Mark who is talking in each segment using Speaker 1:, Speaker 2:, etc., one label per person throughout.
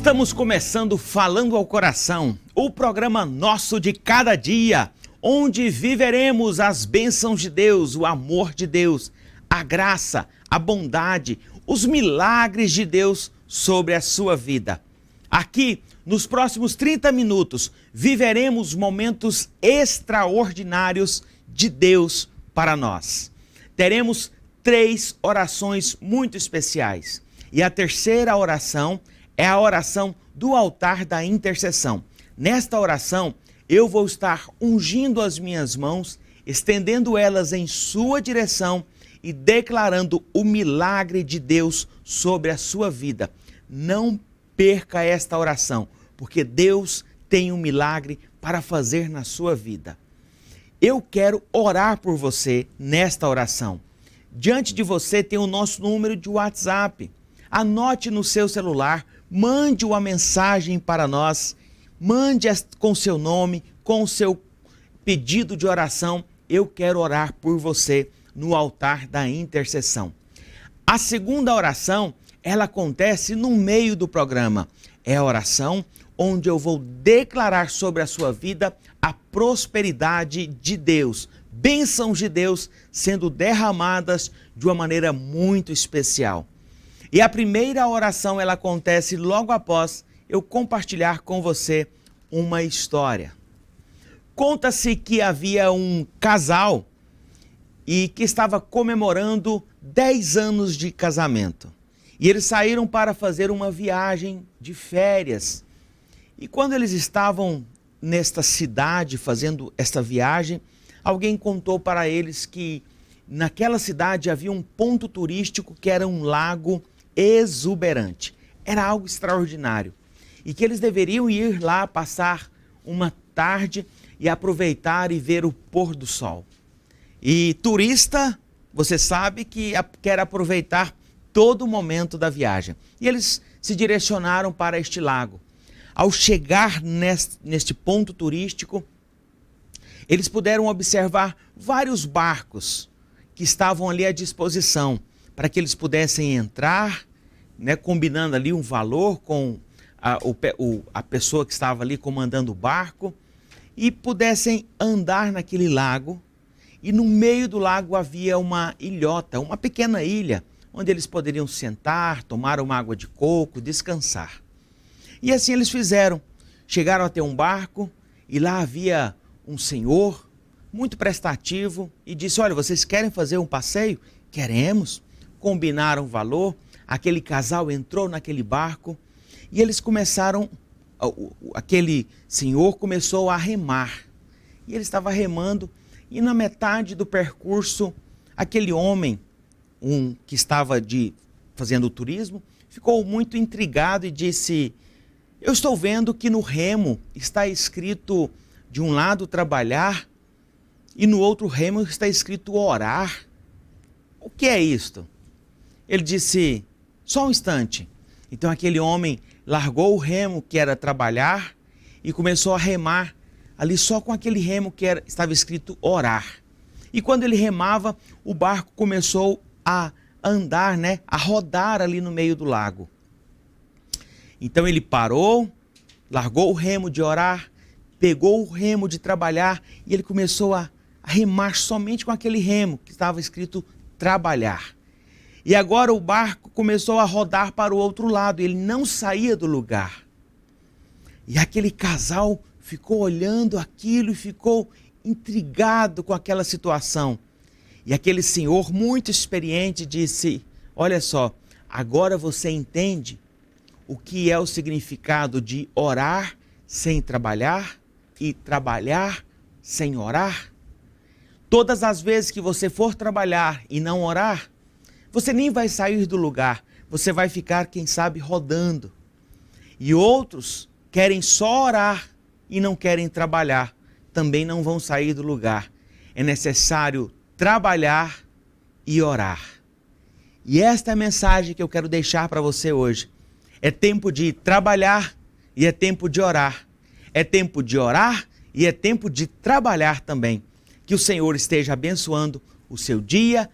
Speaker 1: Estamos começando Falando ao Coração, o programa nosso de cada dia, onde viveremos as bênçãos de Deus, o amor de Deus, a graça, a bondade, os milagres de Deus sobre a sua vida. Aqui, nos próximos 30 minutos, viveremos momentos extraordinários de Deus para nós. Teremos 3 orações muito especiais. E a terceira oração é a oração do altar da intercessão. Nesta oração, eu vou estar ungindo as minhas mãos, estendendo elas em sua direção e declarando o milagre de Deus sobre a sua vida. Não perca esta oração, porque Deus tem um milagre para fazer na sua vida. Eu quero orar por você nesta oração. Diante de você tem o nosso número de WhatsApp. Anote no seu celular, mande uma mensagem para nós, mande com seu nome, com o seu pedido de oração. Eu quero orar por você no altar da intercessão. A segunda oração, ela acontece no meio do programa. É a oração onde eu vou declarar sobre a sua vida a prosperidade de Deus, bênçãos de Deus sendo derramadas de uma maneira muito especial. E a primeira oração, ela acontece logo após eu compartilhar com você uma história. Conta-se que havia um casal e que estava comemorando 10 anos de casamento. E eles saíram para fazer uma viagem de férias. E quando eles estavam nesta cidade fazendo esta viagem, alguém contou para eles que naquela cidade havia um ponto turístico que era um lago exuberante. Era algo extraordinário. E que eles deveriam ir lá passar uma tarde e aproveitar e ver o pôr do sol. E turista, você sabe que quer aproveitar todo o momento da viagem. E eles se direcionaram para este lago. Ao chegar neste ponto turístico, eles puderam observar vários barcos que estavam ali à disposição para que eles pudessem entrar, né, combinando ali um valor com a pessoa que estava ali comandando o barco e pudessem andar naquele lago. E no meio do lago havia uma ilhota, uma pequena ilha, onde eles poderiam sentar, tomar uma água de coco, descansar. E assim eles fizeram. Chegaram até um barco e lá havia um senhor muito prestativo e disse: olha, vocês querem fazer um passeio? Queremos. Combinaram o valor, aquele casal entrou naquele barco e eles começaram, aquele senhor começou a remar. E ele estava remando e na metade do percurso, aquele homem, que estava fazendo o turismo, ficou muito intrigado e disse: eu estou vendo que no remo está escrito de um lado trabalhar e no outro remo está escrito orar. O que é isto? Ele disse: só um instante. Então aquele homem largou o remo que era trabalhar e começou a remar ali só com aquele remo que estava escrito orar. E quando ele remava, o barco começou a andar, né, a rodar ali no meio do lago. Então ele parou, largou o remo de orar, pegou o remo de trabalhar e ele começou a remar somente com aquele remo que estava escrito trabalhar. E agora o barco começou a rodar para o outro lado, ele não saía do lugar. E aquele casal ficou olhando aquilo e ficou intrigado com aquela situação. E aquele senhor muito experiente disse: olha só, agora você entende o que é o significado de orar sem trabalhar e trabalhar sem orar? Todas as vezes que você for trabalhar e não orar, você nem vai sair do lugar, você vai ficar, quem sabe, rodando. E outros querem só orar e não querem trabalhar, também não vão sair do lugar. É necessário trabalhar e orar. E esta é a mensagem que eu quero deixar para você hoje. É tempo de trabalhar e é tempo de orar. É tempo de orar e é tempo de trabalhar também. Que o Senhor esteja abençoando o seu dia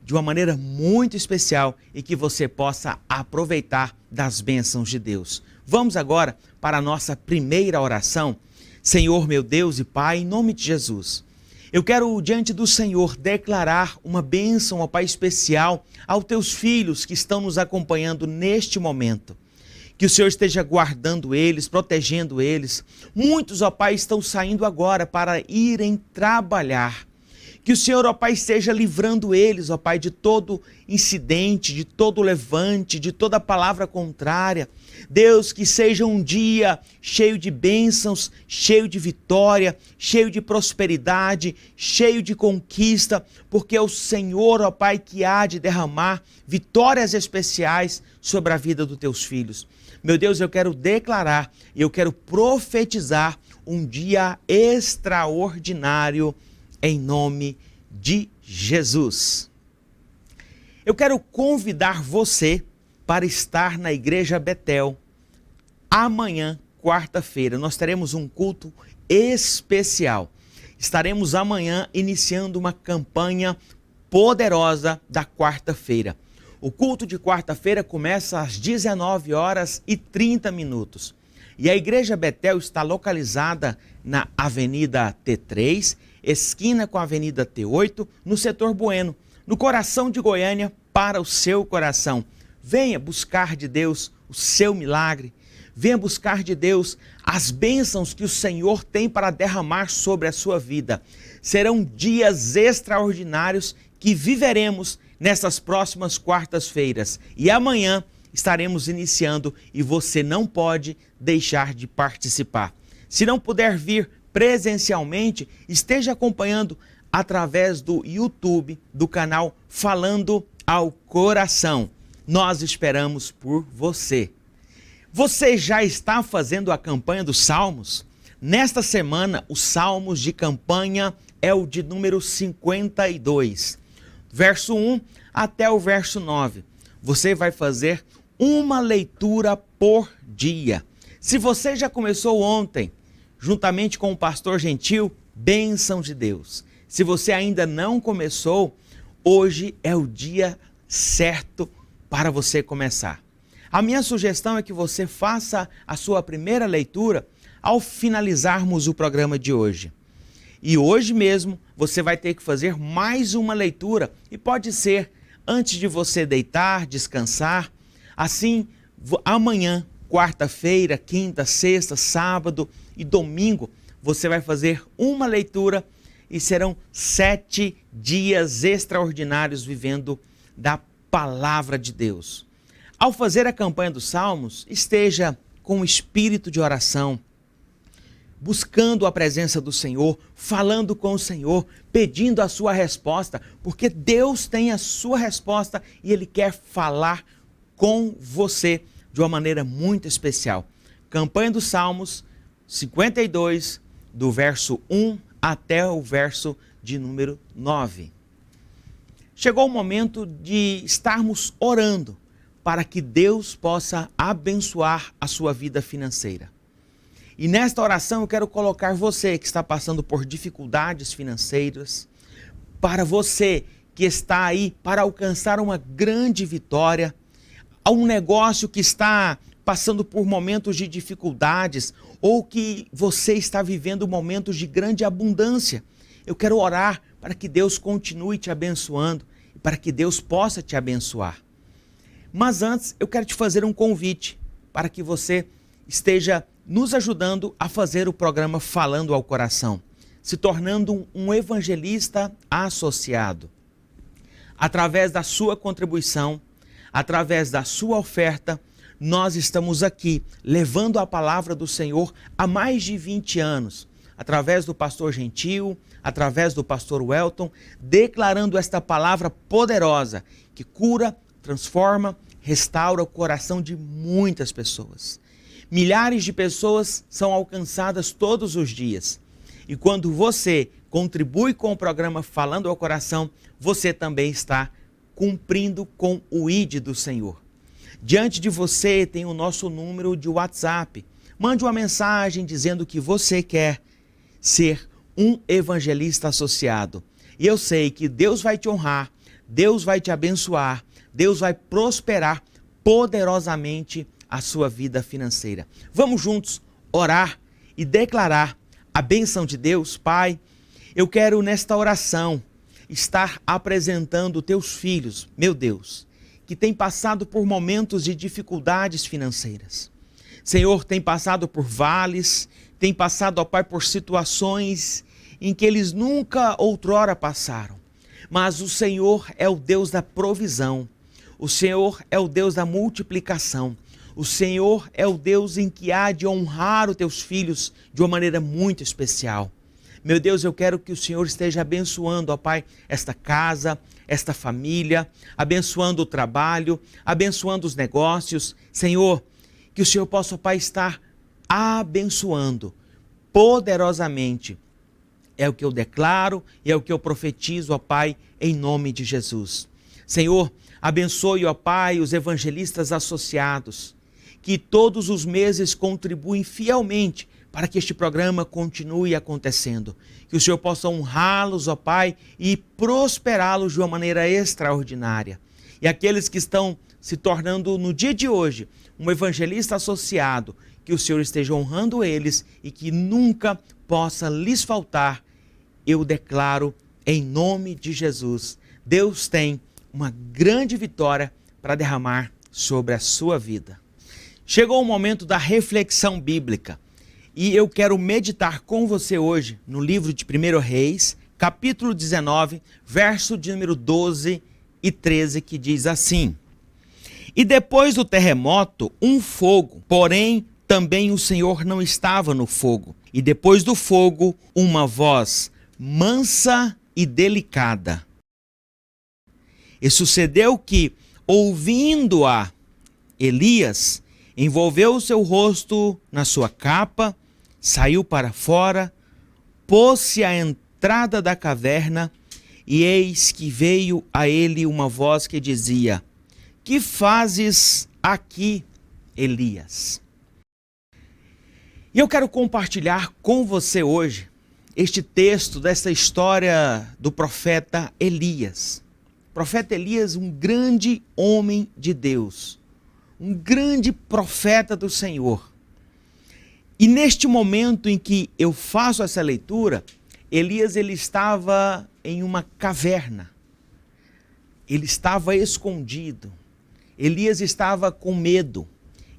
Speaker 1: de uma maneira muito especial e que você possa aproveitar das bênçãos de Deus. Vamos agora para a nossa primeira oração. Senhor, meu Deus e Pai, em nome de Jesus, eu quero diante do Senhor declarar uma bênção, ó Pai, especial aos teus filhos que estão nos acompanhando neste momento. Que o Senhor esteja guardando eles, protegendo eles. Muitos, ó Pai, estão saindo agora para irem trabalhar. Que o Senhor, ó Pai, esteja livrando eles, ó Pai, de todo incidente, de todo levante, de toda palavra contrária. Deus, que seja um dia cheio de bênçãos, cheio de vitória, cheio de prosperidade, cheio de conquista, porque é o Senhor, ó Pai, que há de derramar vitórias especiais sobre a vida dos teus filhos. Meu Deus, eu quero declarar, eu quero profetizar um dia extraordinário em nome de Jesus. Eu quero convidar você para estar na Igreja Betel amanhã, quarta-feira. Nós teremos um culto especial. Estaremos amanhã iniciando uma campanha poderosa da quarta-feira. O culto de quarta-feira começa às 19h30. E a Igreja Betel está localizada na Avenida T3, esquina com a Avenida T8, no setor Bueno, no coração de Goiânia, para o seu coração. Venha buscar de Deus o seu milagre. Venha buscar de Deus as bênçãos que o Senhor tem para derramar sobre a sua vida. Serão dias extraordinários que viveremos nessas próximas quartas-feiras. E amanhã estaremos iniciando e você não pode deixar de participar. Se não puder vir presencialmente, esteja acompanhando através do YouTube, do canal Falando ao Coração. Nós esperamos por você. Você já está fazendo a campanha dos Salmos? Nesta semana, os Salmos de campanha é o de número 52, verso 1 até o verso 9. Você vai fazer uma leitura por dia. Se você já começou ontem, juntamente com o pastor Gentil, bênção de Deus. Se você ainda não começou, hoje é o dia certo para você começar. A minha sugestão é que você faça a sua primeira leitura ao finalizarmos o programa de hoje. E hoje mesmo você vai ter que fazer mais uma leitura e pode ser antes de você deitar, descansar. Assim, amanhã, quarta-feira, quinta, sexta, sábado e domingo, você vai fazer uma leitura e serão 7 dias extraordinários vivendo da palavra de Deus. Ao fazer a campanha dos Salmos, esteja com o espírito de oração, buscando a presença do Senhor, falando com o Senhor, pedindo a sua resposta, porque Deus tem a sua resposta e Ele quer falar com você de uma maneira muito especial. Campanha dos Salmos 52, do verso 1 até o verso de número 9. Chegou o momento de estarmos orando para que Deus possa abençoar a sua vida financeira. E nesta oração eu quero colocar você que está passando por dificuldades financeiras, para você que está aí para alcançar uma grande vitória, a um negócio que está passando por momentos de dificuldades ou que você está vivendo momentos de grande abundância. Eu quero orar para que Deus continue te abençoando e para que Deus possa te abençoar. Mas antes eu quero te fazer um convite para que você esteja nos ajudando a fazer o programa Falando ao Coração, se tornando um evangelista associado. Através da sua contribuição, através da sua oferta, nós estamos aqui levando a palavra do Senhor há mais de 20 anos, através do pastor Gentil, através do pastor Welton, declarando esta palavra poderosa que cura, transforma, restaura o coração de muitas pessoas. Milhares de pessoas são alcançadas todos os dias. E quando você contribui com o programa Falando ao Coração, você também está cumprindo com o ID do Senhor. Diante de você tem o nosso número de WhatsApp. Mande uma mensagem dizendo que você quer ser um evangelista associado. E eu sei que Deus vai te honrar, Deus vai te abençoar, Deus vai prosperar poderosamente a sua vida financeira. Vamos juntos orar e declarar a bênção de Deus. Pai, eu quero nesta oração estar apresentando teus filhos, meu Deus, que têm passado por momentos de dificuldades financeiras. Senhor, tem passado por vales, tem passado, ó Pai, por situações em que eles nunca outrora passaram. Mas o Senhor é o Deus da provisão, o Senhor é o Deus da multiplicação, o Senhor é o Deus em que há de honrar os teus filhos de uma maneira muito especial. Meu Deus, eu quero que o Senhor esteja abençoando, ó Pai, esta casa, esta família, abençoando o trabalho, abençoando os negócios. Senhor, que o Senhor possa, ó Pai, estar abençoando poderosamente. É o que eu declaro e é o que eu profetizo, ó Pai, em nome de Jesus. Senhor, abençoe, ó Pai, os evangelistas associados, que todos os meses contribuem fielmente para que este programa continue acontecendo. Que o Senhor possa honrá-los, ó Pai, e prosperá-los de uma maneira extraordinária. E aqueles que estão se tornando, no dia de hoje, um evangelista associado, que o Senhor esteja honrando eles e que nunca possa lhes faltar. Eu declaro em nome de Jesus. Deus tem uma grande vitória para derramar sobre a sua vida. Chegou o momento da reflexão bíblica. E eu quero meditar com você hoje no livro de 1 Reis, capítulo 19, verso de número 12 e 13, que diz assim: E depois do terremoto, um fogo, porém também o Senhor não estava no fogo. E depois do fogo, uma voz mansa e delicada. E sucedeu que, ouvindo-a, Elias envolveu o seu rosto na sua capa, saiu para fora, pôs-se à entrada da caverna, e eis que veio a ele uma voz que dizia: Que fazes aqui, Elias? E eu quero compartilhar com você hoje este texto dessa história do profeta Elias. O profeta Elias, um grande homem de Deus, um grande profeta do Senhor. E neste momento em que eu faço essa leitura, Elias ele estava em uma caverna. Ele estava escondido. Elias estava com medo.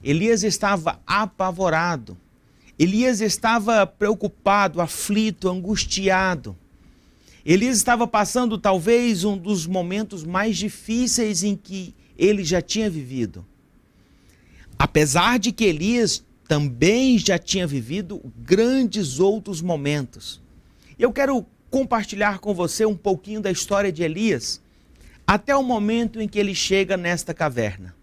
Speaker 1: Elias estava apavorado. Elias estava preocupado, aflito, angustiado. Elias estava passando talvez um dos momentos mais difíceis em que ele já tinha vivido. Apesar de que Elias também já tinha vivido grandes outros momentos. Eu quero compartilhar com você um pouquinho da história de Elias, até o momento em que ele chega nesta caverna.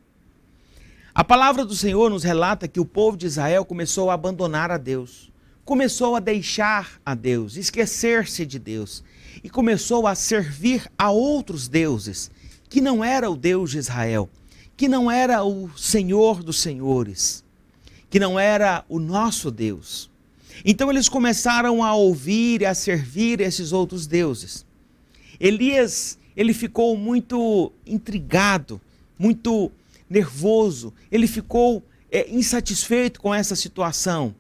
Speaker 1: A palavra do Senhor nos relata que o povo de Israel começou a abandonar a Deus, começou a deixar a Deus, esquecer-se de Deus, e começou a servir a outros deuses, que não era o Deus de Israel, que não era o Senhor dos senhores, que não era o nosso Deus. Então eles começaram a ouvir e a servir esses outros deuses. Elias, ele ficou muito intrigado, muito nervoso, ele ficou insatisfeito com essa situação.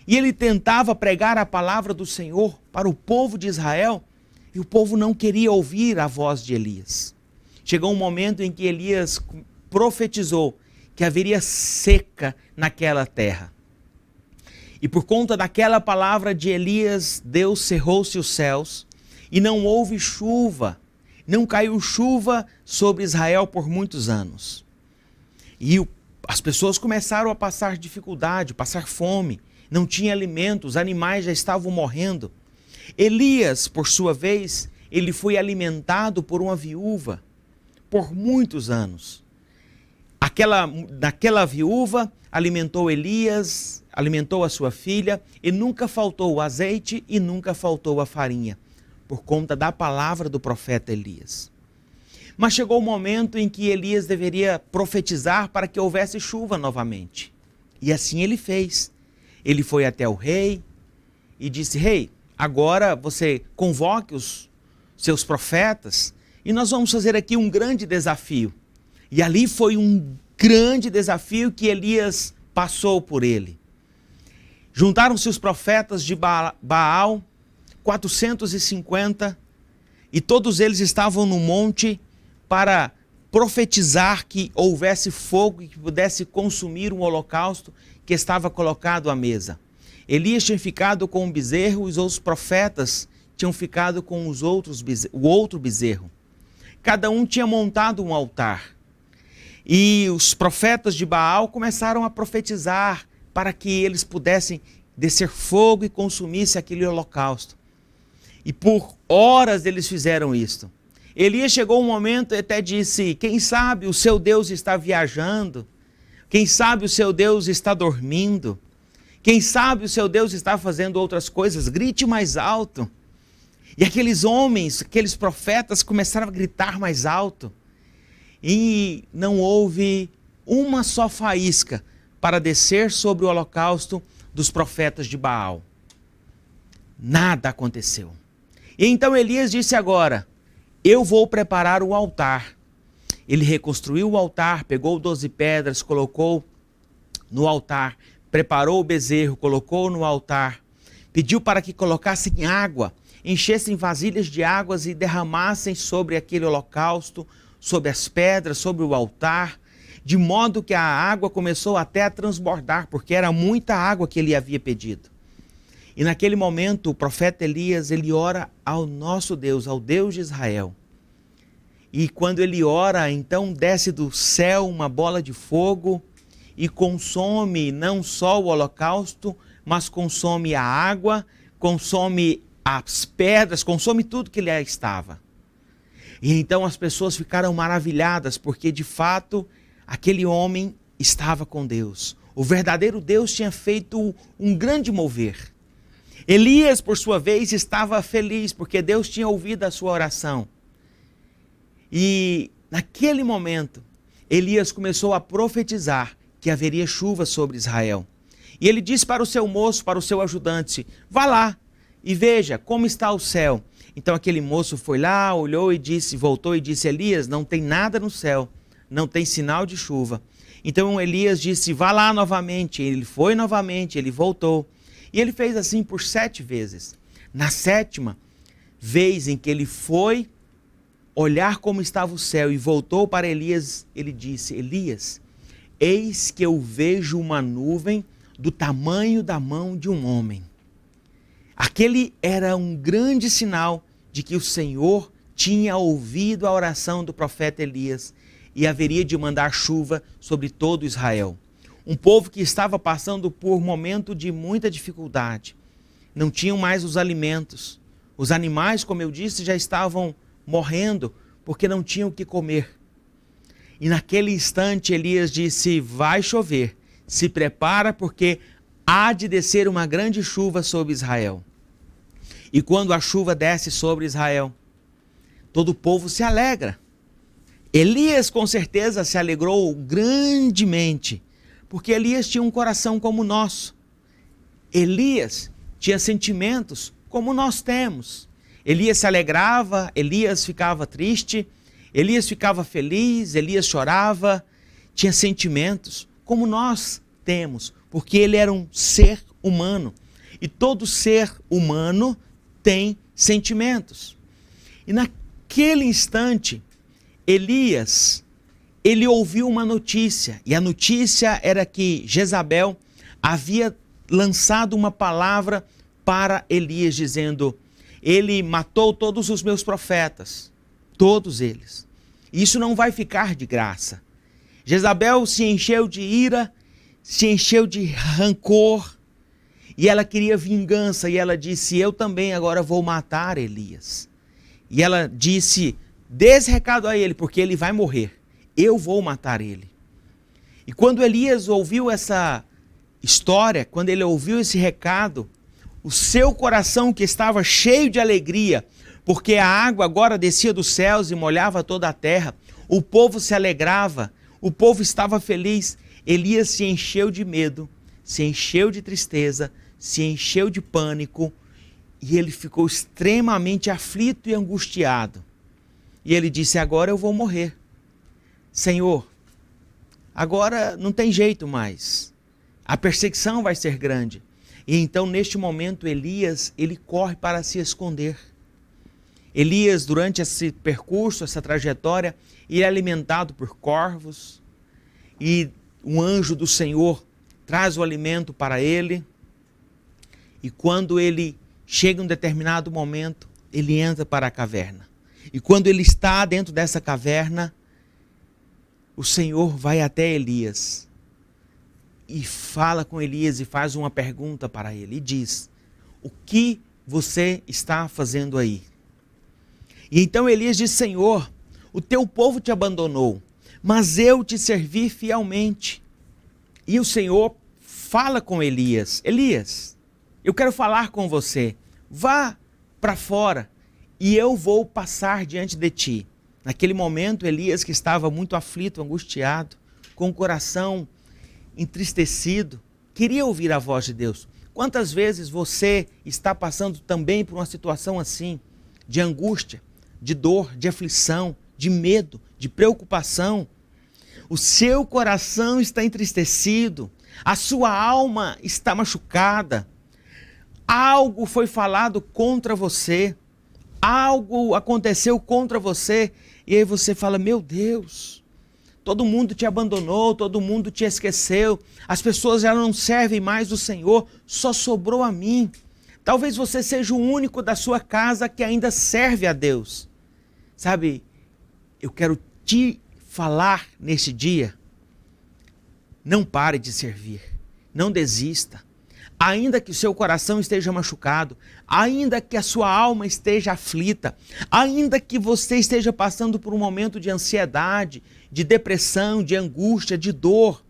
Speaker 1: E ele tentava pregar a palavra do Senhor para o povo de Israel, e o povo não queria ouvir a voz de Elias. Chegou um momento em que Elias profetizou que haveria seca naquela terra. E por conta daquela palavra de Elias, Deus cerrou-se os céus e não houve chuva, não caiu chuva sobre Israel por muitos anos. E as pessoas começaram a passar dificuldade, passar fome, não tinha alimento, os animais já estavam morrendo. Elias, por sua vez, ele foi alimentado por uma viúva por muitos anos. Daquela viúva alimentou Elias, alimentou a sua filha, e nunca faltou o azeite e nunca faltou a farinha, por conta da palavra do profeta Elias. Mas chegou o momento em que Elias deveria profetizar para que houvesse chuva novamente. E assim ele fez. Ele foi até o rei e disse: Rei, agora você convoque os seus profetas E nós vamos fazer aqui um grande desafio. E ali foi um grande desafio que Elias passou por ele. Juntaram-se os profetas de Baal, 450, e todos eles estavam no monte para profetizar que houvesse fogo e que pudesse consumir um holocausto que estava colocado à mesa. Elias tinha ficado com um bezerro e os outros profetas tinham ficado com o outro bezerro. Cada um tinha montado um altar. E os profetas de Baal começaram a profetizar para que eles pudessem descer fogo e consumisse aquele holocausto. E por horas eles fizeram isto. Elias chegou um momento e até disse: quem sabe o seu Deus está viajando? Quem sabe o seu Deus está dormindo? Quem sabe o seu Deus está fazendo outras coisas? Grite mais alto. E aqueles homens, aqueles profetas começaram a gritar mais alto. E não houve uma só faísca para descer sobre o holocausto dos profetas de Baal. Nada aconteceu. E então Elias disse agora: eu vou preparar o altar. Ele reconstruiu o altar, pegou 12 pedras, colocou no altar, preparou o bezerro, colocou no altar, pediu para que colocassem água, enchessem vasilhas de águas e derramassem sobre aquele holocausto, sobre as pedras, sobre o altar, de modo que a água começou até a transbordar, porque era muita água que ele havia pedido. E naquele momento o profeta Elias, ele ora ao nosso Deus, ao Deus de Israel. E quando ele ora, então desce do céu uma bola de fogo e consome não só o holocausto, mas consome a água, consome as pedras, consome tudo que ali estava. E então as pessoas ficaram maravilhadas, porque de fato aquele homem estava com Deus. O verdadeiro Deus tinha feito um grande mover. Elias, por sua vez, estava feliz, porque Deus tinha ouvido a sua oração. E naquele momento, Elias começou a profetizar que haveria chuva sobre Israel. E ele disse para o seu moço, para o seu ajudante: vá lá e veja como está o céu. Então aquele moço foi lá, olhou e disse, voltou e disse: Elias, não tem nada no céu, não tem sinal de chuva. Então Elias disse: vá lá novamente. Ele foi novamente, ele voltou. E ele fez assim por 7 vezes. Na 7ª vez em que ele foi olhar como estava o céu e voltou para Elias, ele disse: Elias, eis que eu vejo uma nuvem do tamanho da mão de um homem. Aquele era um grande sinal de que o Senhor tinha ouvido a oração do profeta Elias e haveria de mandar chuva sobre todo Israel. Um povo que estava passando por um momento de muita dificuldade. Não tinham mais os alimentos. Os animais, como eu disse, já estavam morrendo porque não tinham o que comer. E naquele instante Elias disse: vai chover, se prepara porque há de descer uma grande chuva sobre Israel. E quando a chuva desce sobre Israel, todo o povo se alegra. Elias com certeza se alegrou grandemente, porque Elias tinha um coração como o nosso. Elias tinha sentimentos como nós temos. Elias se alegrava, Elias ficava triste, Elias ficava feliz, Elias chorava, tinha sentimentos como nós temos, porque ele era um ser humano. E todo ser humano tem sentimentos. E naquele instante, Elias, ele ouviu uma notícia, e a notícia era que Jezabel havia lançado uma palavra para Elias, dizendo: ele matou todos os meus profetas, todos eles. Isso não vai ficar de graça. Jezabel se encheu de ira, se encheu de rancor, e ela queria vingança, e ela disse: eu também agora vou matar Elias. E ela disse: dê esse recado a ele, porque ele vai morrer. Eu vou matar ele. E quando Elias ouviu essa história, quando ele ouviu esse recado, o seu coração, que estava cheio de alegria, porque a água agora descia dos céus e molhava toda a terra, o povo se alegrava, o povo estava feliz. Elias se encheu de medo, se encheu de tristeza, se encheu de pânico, e ele ficou extremamente aflito e angustiado. E ele disse: agora eu vou morrer. Senhor, agora não tem jeito mais. A perseguição vai ser grande. E então, neste momento, Elias, ele corre para se esconder. Elias, durante esse percurso, essa trajetória, ele é alimentado por corvos. E um anjo do Senhor traz o alimento para ele. E quando ele chega em um determinado momento, ele entra para a caverna. E quando ele está dentro dessa caverna, o Senhor vai até Elias e fala com Elias e faz uma pergunta para ele e diz: o que você está fazendo aí? E então Elias diz: Senhor, o teu povo te abandonou, mas eu te servi fielmente. E o Senhor fala com Elias: Elias, eu quero falar com você, vá para fora e eu vou passar diante de ti. Naquele momento, Elias, que estava muito aflito, angustiado, com o coração entristecido, queria ouvir a voz de Deus. Quantas vezes você está passando também por uma situação assim, de angústia, de dor, de aflição, de medo, de preocupação? O seu coração está entristecido, a sua alma está machucada, algo foi falado contra você, algo aconteceu contra você, e aí você fala: meu Deus, todo mundo te abandonou, todo mundo te esqueceu, as pessoas já não servem mais o Senhor, só sobrou a mim. Talvez você seja o único da sua casa que ainda serve a Deus. Sabe, eu quero te falar neste dia: não pare de servir, não desista. Ainda que o seu coração esteja machucado, ainda que a sua alma esteja aflita, ainda que você esteja passando por um momento de ansiedade, de depressão, de angústia, de dor,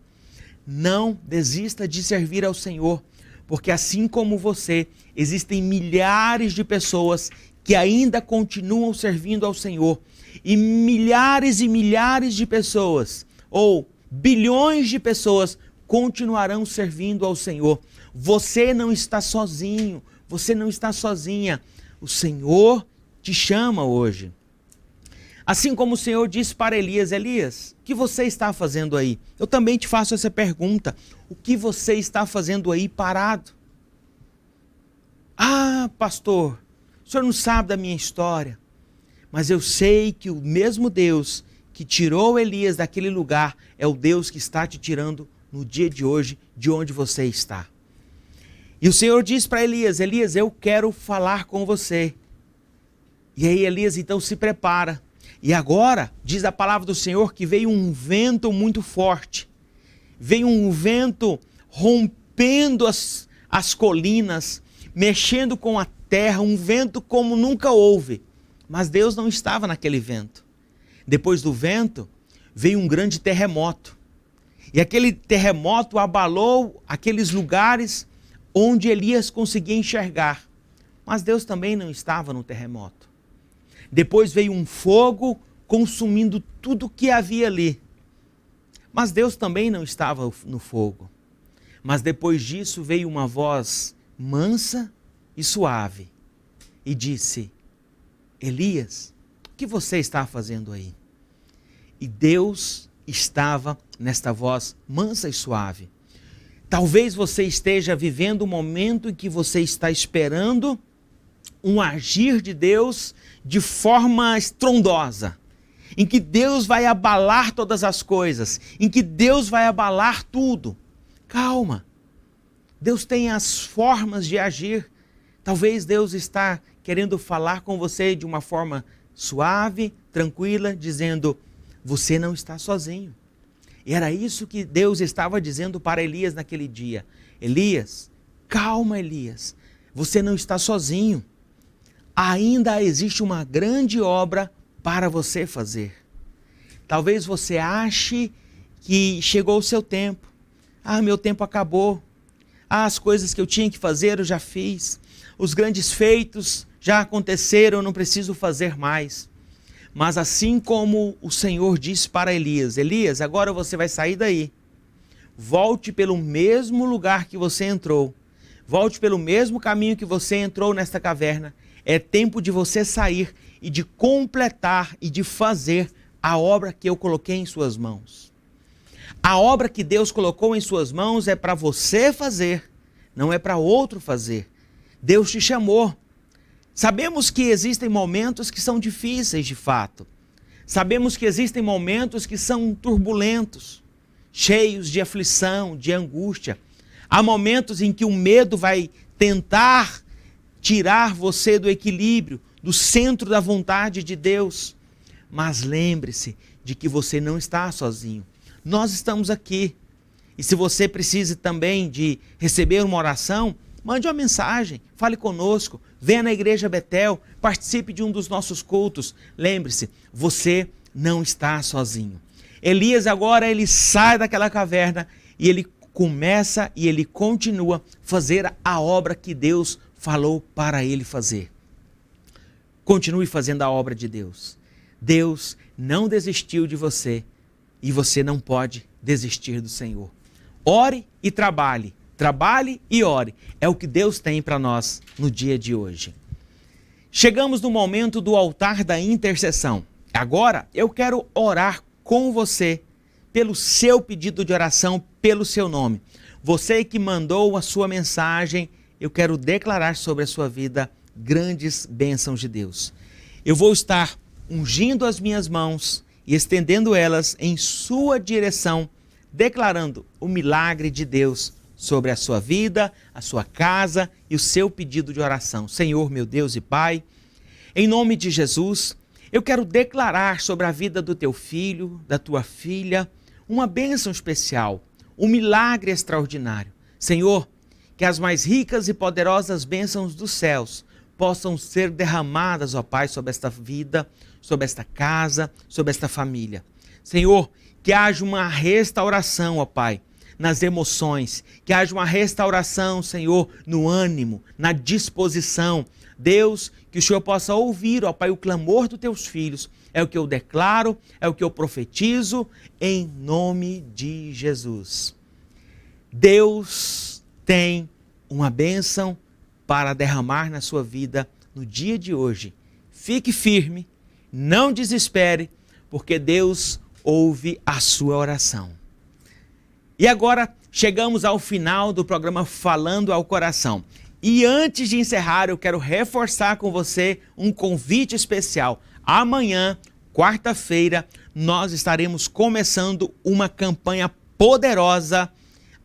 Speaker 1: não desista de servir ao Senhor, porque assim como você, existem milhares de pessoas que ainda continuam servindo ao Senhor, e milhares de pessoas, ou bilhões de pessoas, continuarão servindo ao Senhor. Você não está sozinho, você não está sozinha. O Senhor te chama hoje. Assim como o Senhor disse para Elias: Elias, o que você está fazendo aí? Eu também te faço essa pergunta: o que você está fazendo aí parado? Ah, pastor, o senhor não sabe da minha história, mas eu sei que o mesmo Deus que tirou Elias daquele lugar é o Deus que está te tirando no dia de hoje, de onde você está. E o Senhor diz para Elias: Elias, eu quero falar com você. E aí Elias então se prepara. E agora, diz a palavra do Senhor, que veio um vento muito forte. Veio um vento rompendo as colinas, mexendo com a terra, um vento como nunca houve. Mas Deus não estava naquele vento. Depois do vento, veio um grande terremoto. E aquele terremoto abalou aqueles lugares onde Elias conseguia enxergar. Mas Deus também não estava no terremoto. Depois veio um fogo consumindo tudo que havia ali. Mas Deus também não estava no fogo. Mas depois disso veio uma voz mansa e suave e disse: Elias, o que você está fazendo aí? E Deus estava nesta voz mansa e suave. Talvez você esteja vivendo um momento em que você está esperando um agir de Deus de forma estrondosa, em que Deus vai abalar todas as coisas, em que Deus vai abalar tudo. Calma, Deus tem as formas de agir. Talvez Deus está querendo falar com você de uma forma suave, tranquila, dizendo: você não está sozinho. E era isso que Deus estava dizendo para Elias naquele dia. Elias, calma, Elias, você não está sozinho. Ainda existe uma grande obra para você fazer. Talvez você ache que chegou o seu tempo. Ah, meu tempo acabou. Ah, as coisas que eu tinha que fazer eu já fiz. Os grandes feitos já aconteceram, eu não preciso fazer mais. Mas assim como o Senhor disse para Elias: Elias, agora você vai sair daí. Volte pelo mesmo lugar que você entrou. Volte pelo mesmo caminho que você entrou nesta caverna. É tempo de você sair e de completar e de fazer a obra que eu coloquei em suas mãos. A obra que Deus colocou em suas mãos é para você fazer, não é para outro fazer. Deus te chamou. Sabemos que existem momentos que são difíceis de fato. Sabemos que existem momentos que são turbulentos, cheios de aflição, de angústia. Há momentos em que o medo vai tentar tirar você do equilíbrio, do centro da vontade de Deus. Mas lembre-se de que você não está sozinho. Nós estamos aqui. E se você precisa também de receber uma oração, mande uma mensagem, fale conosco, venha na Igreja Betel, participe de um dos nossos cultos. Lembre-se, você não está sozinho. Elias agora ele sai daquela caverna e ele começa e ele continua a fazer a obra que Deus falou para ele fazer. Continue fazendo a obra de Deus. Deus não desistiu de você e você não pode desistir do Senhor. Ore e trabalhe. Trabalhe e ore. É o que Deus tem para nós no dia de hoje. Chegamos no momento do altar da intercessão. Agora eu quero orar com você pelo seu pedido de oração, pelo seu nome. Você que mandou a sua mensagem, eu quero declarar sobre a sua vida grandes bênçãos de Deus. Eu vou estar ungindo as minhas mãos e estendendo elas em sua direção, declarando o milagre de Deus sobre a sua vida, a sua casa e o seu pedido de oração. Senhor, meu Deus e Pai, em nome de Jesus, eu quero declarar sobre a vida do teu filho, da tua filha, uma bênção especial, um milagre extraordinário. Senhor, que as mais ricas e poderosas bênçãos dos céus possam ser derramadas, ó Pai, sobre esta vida, sobre esta casa, sobre esta família. Senhor, que haja uma restauração, ó Pai, nas emoções, que haja uma restauração, Senhor, no ânimo, na disposição. Deus, que o Senhor possa ouvir, ó Pai, o clamor dos teus filhos. É o que eu declaro, é o que eu profetizo, em nome de Jesus. Deus tem uma bênção para derramar na sua vida no dia de hoje. Fique firme, não desespere, porque Deus ouve a sua oração. E agora chegamos ao final do programa Falando ao Coração. E antes de encerrar, eu quero reforçar com você um convite especial. Amanhã, quarta-feira, nós estaremos começando uma campanha poderosa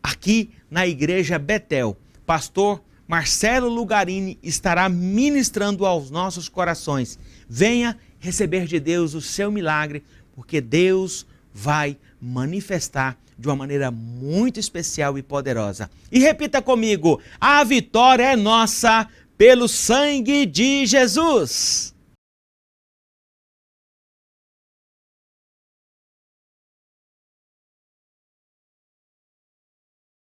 Speaker 1: aqui na Igreja Betel. Pastor Marcelo Lugarini estará ministrando aos nossos corações. Venha receber de Deus o seu milagre, porque Deus vai manifestar de uma maneira muito especial e poderosa. E repita comigo: a vitória é nossa pelo sangue de Jesus.